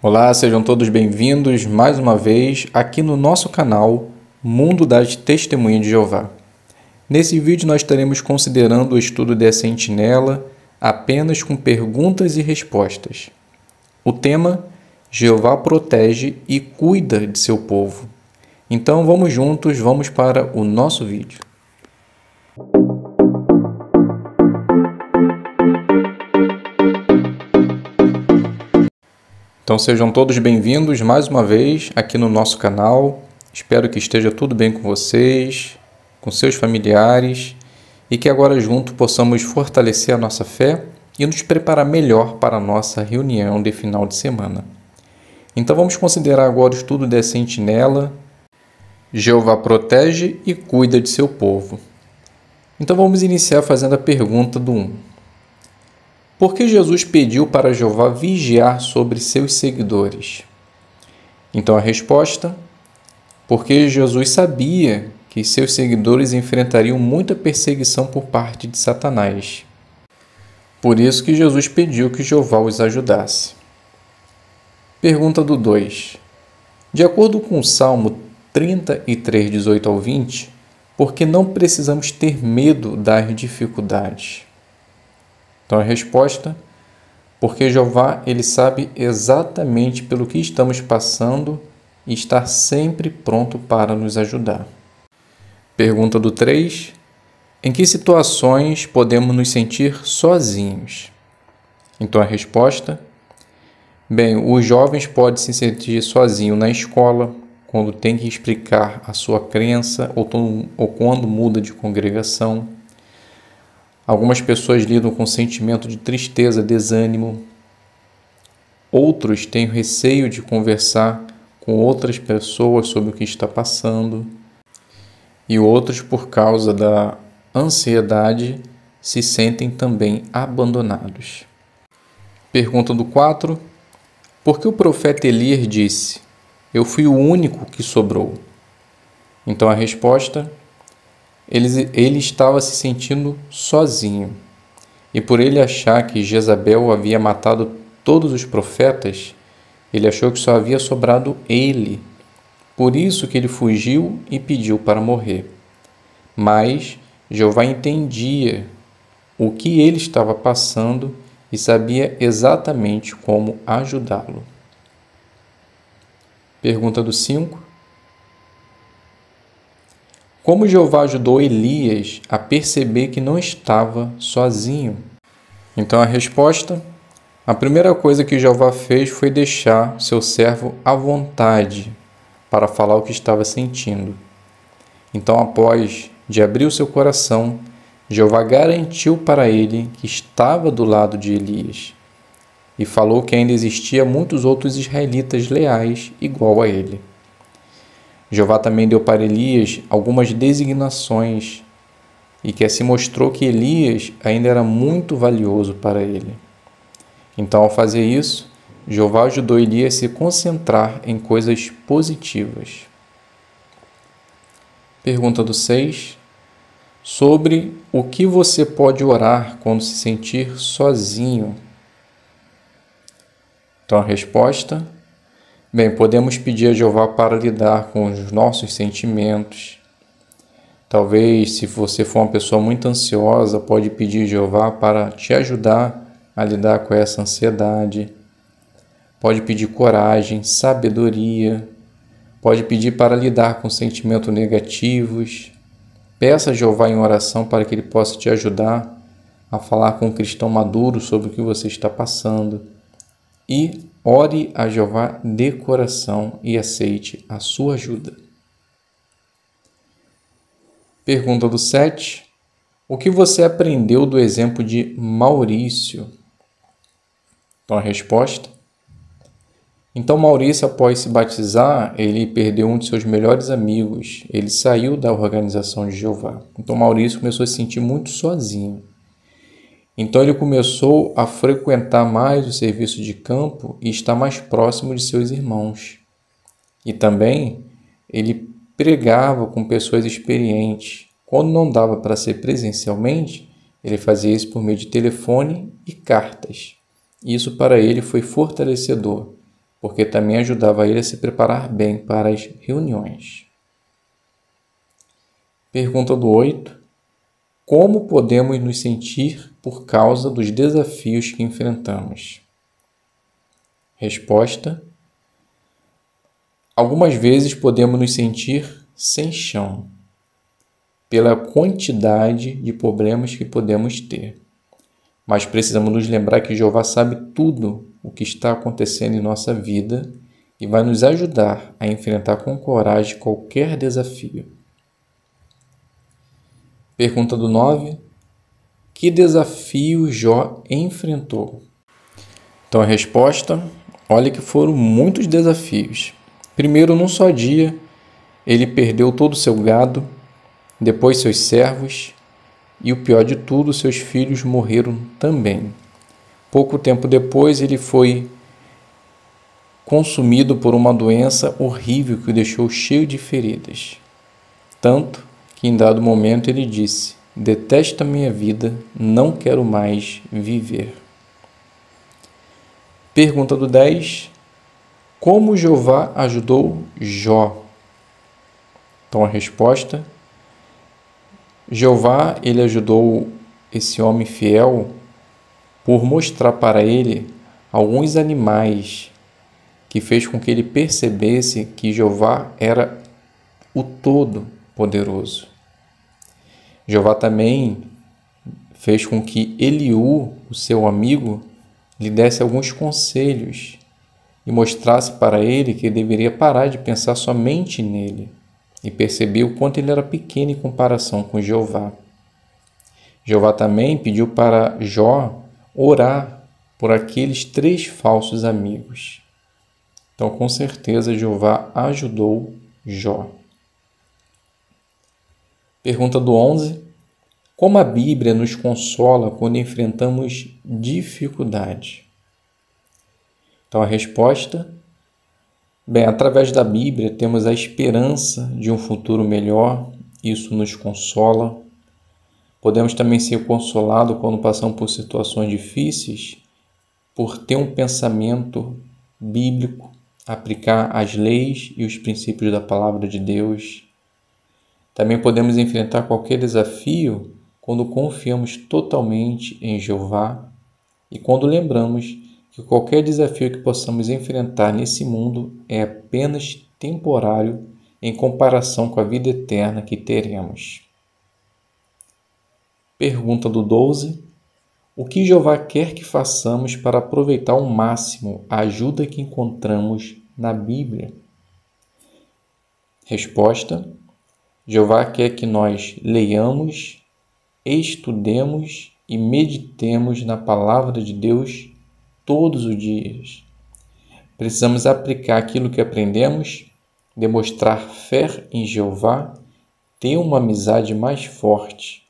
Olá, sejam todos bem-vindos mais uma vez aqui no nosso canal Mundo das Testemunhas de Jeová. Nesse vídeo nós estaremos considerando o estudo da sentinela apenas com perguntas e respostas. O tema: Jeová protege e cuida de seu povo. Então vamos juntos, vamos para o nosso vídeo. Então sejam todos bem-vindos mais uma vez aqui no nosso canal. Espero que esteja tudo bem com vocês, com seus familiares e que agora juntos possamos fortalecer a nossa fé e nos preparar melhor para a nossa reunião de final de semana. Então vamos considerar agora o estudo da sentinela. Jeová protege e cuida de seu povo. Então vamos iniciar fazendo a pergunta do 1. Por que Jesus pediu para Jeová vigiar sobre seus seguidores? Então a resposta: porque Jesus sabia que seus seguidores enfrentariam muita perseguição por parte de Satanás. Por isso que Jesus pediu que Jeová os ajudasse. Pergunta do 2. De acordo com o Salmo 33, 18 ao 20, por que não precisamos ter medo das dificuldades? Então a resposta: porque Jeová ele sabe exatamente pelo que estamos passando e está sempre pronto para nos ajudar. Pergunta do 3. Em que situações podemos nos sentir sozinhos? Então a resposta: bem, os jovens podem se sentir sozinhos na escola, quando tem que explicar a sua crença ou quando muda de congregação. Algumas pessoas lidam com sentimento de tristeza, desânimo. Outros têm receio de conversar com outras pessoas sobre o que está passando. E outros, por causa da ansiedade, se sentem também abandonados. Pergunta do 4. Por que o profeta Elias disse: eu fui o único que sobrou? Então a resposta: ele estava se sentindo sozinho. E por ele achar que Jezabel havia matado todos os profetas, ele achou que só havia sobrado ele. Por isso que ele fugiu e pediu para morrer. Mas Jeová entendia o que ele estava passando e sabia exatamente como ajudá-lo. Pergunta do 5. Como Jeová ajudou Elias a perceber que não estava sozinho? Então a resposta: a primeira coisa que Jeová fez foi deixar seu servo à vontade para falar o que estava sentindo. Então, após de abrir o seu coração, Jeová garantiu para ele que estava do lado de Elias e falou que ainda existia muitos outros israelitas leais igual a ele. Jeová também deu para Elias algumas designações e que assim mostrou que Elias ainda era muito valioso para ele. Então, ao fazer isso, Jeová ajudou Elias a se concentrar em coisas positivas. Pergunta do 6. Sobre o que você pode orar quando se sentir sozinho? Então, a resposta: bem, podemos pedir a Jeová para lidar com os nossos sentimentos. Talvez, se você for uma pessoa muito ansiosa, pode pedir a Jeová para te ajudar a lidar com essa ansiedade. Pode pedir coragem, sabedoria. Pode pedir para lidar com sentimentos negativos. Peça a Jeová em oração para que ele possa te ajudar a falar com um cristão maduro sobre o que você está passando. E ore a Jeová de coração e aceite a sua ajuda. Pergunta do 7. O que você aprendeu do exemplo de Maurício? Então a resposta: então Maurício, após se batizar, ele perdeu um de seus melhores amigos. Ele saiu da organização de Jeová. Então Maurício começou a se sentir muito sozinho. Então ele começou a frequentar mais o serviço de campo e estar mais próximo de seus irmãos. E também ele pregava com pessoas experientes. Quando não dava para ser presencialmente, ele fazia isso por meio de telefone e cartas. Isso para ele foi fortalecedor porque também ajudava ele a se preparar bem para as reuniões. Pergunta do 8. Como podemos nos sentir por causa dos desafios que enfrentamos? Resposta: algumas vezes podemos nos sentir sem chão, pela quantidade de problemas que podemos ter. Mas precisamos nos lembrar que Jeová sabe tudo o que está acontecendo em nossa vida e vai nos ajudar a enfrentar com coragem qualquer desafio. Pergunta do 9. Que desafio Jó enfrentou? Então a resposta, olha que foram muitos desafios. Primeiro, num só dia, ele perdeu todo o seu gado, depois seus servos, e o pior de tudo, seus filhos morreram também. Pouco tempo depois, ele foi consumido por uma doença horrível que o deixou cheio de feridas. Tanto que em dado momento ele disse: detesto a minha vida, não quero mais viver. Pergunta do 10. Como Jeová ajudou Jó? Então a resposta: Jeová, ele ajudou esse homem fiel por mostrar para ele alguns animais que fez com que ele percebesse que Jeová era o Todo-Poderoso. Jeová também fez com que Eliú, o seu amigo, lhe desse alguns conselhos e mostrasse para ele que ele deveria parar de pensar somente nele e perceber o quanto ele era pequeno em comparação com Jeová. Jeová também pediu para Jó orar por aqueles 3 falsos amigos. Então, com certeza, Jeová ajudou Jó. Pergunta do 11. Como a Bíblia nos consola quando enfrentamos dificuldade? Então, a resposta: bem, através da Bíblia temos a esperança de um futuro melhor, isso nos consola. Podemos também ser consolados quando passamos por situações difíceis, por ter um pensamento bíblico, aplicar as leis e os princípios da palavra de Deus. Também podemos enfrentar qualquer desafio quando confiamos totalmente em Jeová e quando lembramos que qualquer desafio que possamos enfrentar nesse mundo é apenas temporário em comparação com a vida eterna que teremos. Pergunta do 12. O que Jeová quer que façamos para aproveitar ao máximo a ajuda que encontramos na Bíblia? Resposta: Jeová quer que nós leiamos, estudemos e meditemos na palavra de Deus todos os dias. Precisamos aplicar aquilo que aprendemos, demonstrar fé em Jeová, ter uma amizade mais forte.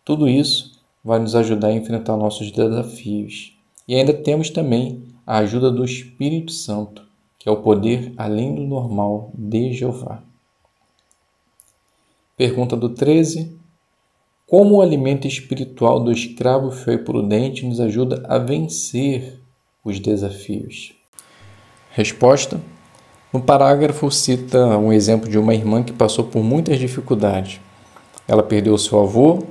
Tudo isso vai nos ajudar a enfrentar nossos desafios. E ainda temos também a ajuda do Espírito Santo, que é o poder além do normal de Jeová. Pergunta do 13. Como o alimento espiritual do escravo fiel e prudente nos ajuda a vencer os desafios? Resposta: no parágrafo cita um exemplo de uma irmã que passou por muitas dificuldades. Ela perdeu seu avô,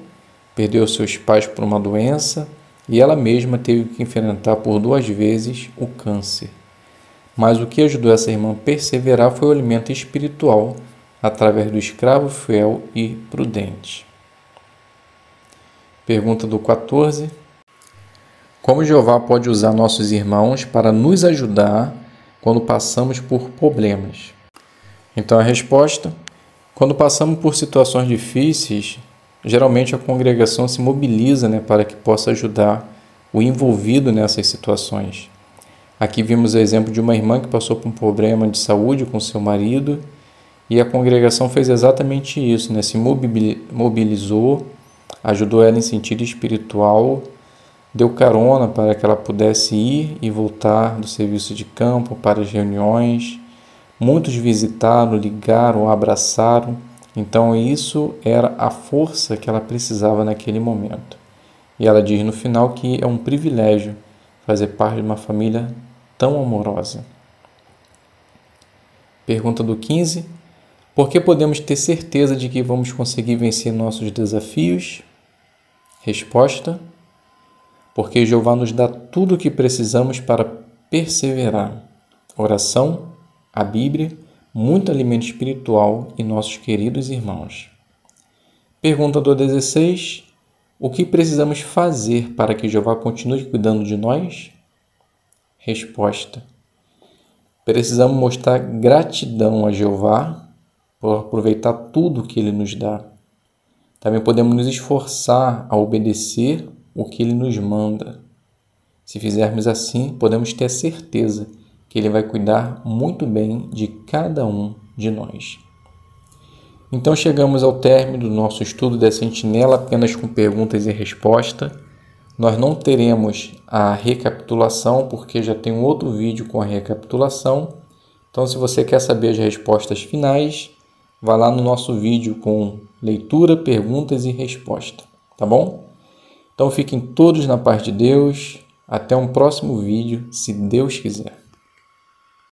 perdeu seus pais por uma doença e ela mesma teve que enfrentar por 2 vezes o câncer. Mas o que ajudou essa irmã a perseverar foi o alimento espiritual através do escravo fiel e prudente. Pergunta do 14. Como Jeová pode usar nossos irmãos para nos ajudar quando passamos por problemas? Então a resposta: quando passamos por situações difíceis, geralmente a congregação se mobiliza, para que possa ajudar o envolvido nessas situações. Aqui vimos o exemplo de uma irmã que passou por um problema de saúde com seu marido e a congregação fez exatamente isso, se mobilizou, ajudou ela em sentido espiritual, deu carona para que ela pudesse ir e voltar do serviço de campo para as reuniões. Muitos visitaram, ligaram, abraçaram. Então isso era a força que ela precisava naquele momento. E ela diz no final que é um privilégio fazer parte de uma família tão amorosa. Pergunta do 15. Por que podemos ter certeza de que vamos conseguir vencer nossos desafios? Resposta: porque Jeová nos dá tudo o que precisamos para perseverar. Oração, a Bíblia, muito alimento espiritual e nossos queridos irmãos. Pergunta do 16. O que precisamos fazer para que Jeová continue cuidando de nós? Resposta: precisamos mostrar gratidão a Jeová por aproveitar tudo que Ele nos dá. Também podemos nos esforçar a obedecer o que Ele nos manda. Se fizermos assim, podemos ter a certeza que Ele vai cuidar muito bem de cada um de nós. Então chegamos ao término do nosso estudo da sentinela apenas com perguntas e respostas. Nós não teremos a recapitulação, porque já tem um outro vídeo com a recapitulação. Então, se você quer saber as respostas finais, vá lá no nosso vídeo com leitura, perguntas e resposta, tá bom? Então, fiquem todos na paz de Deus. Até um próximo vídeo, se Deus quiser.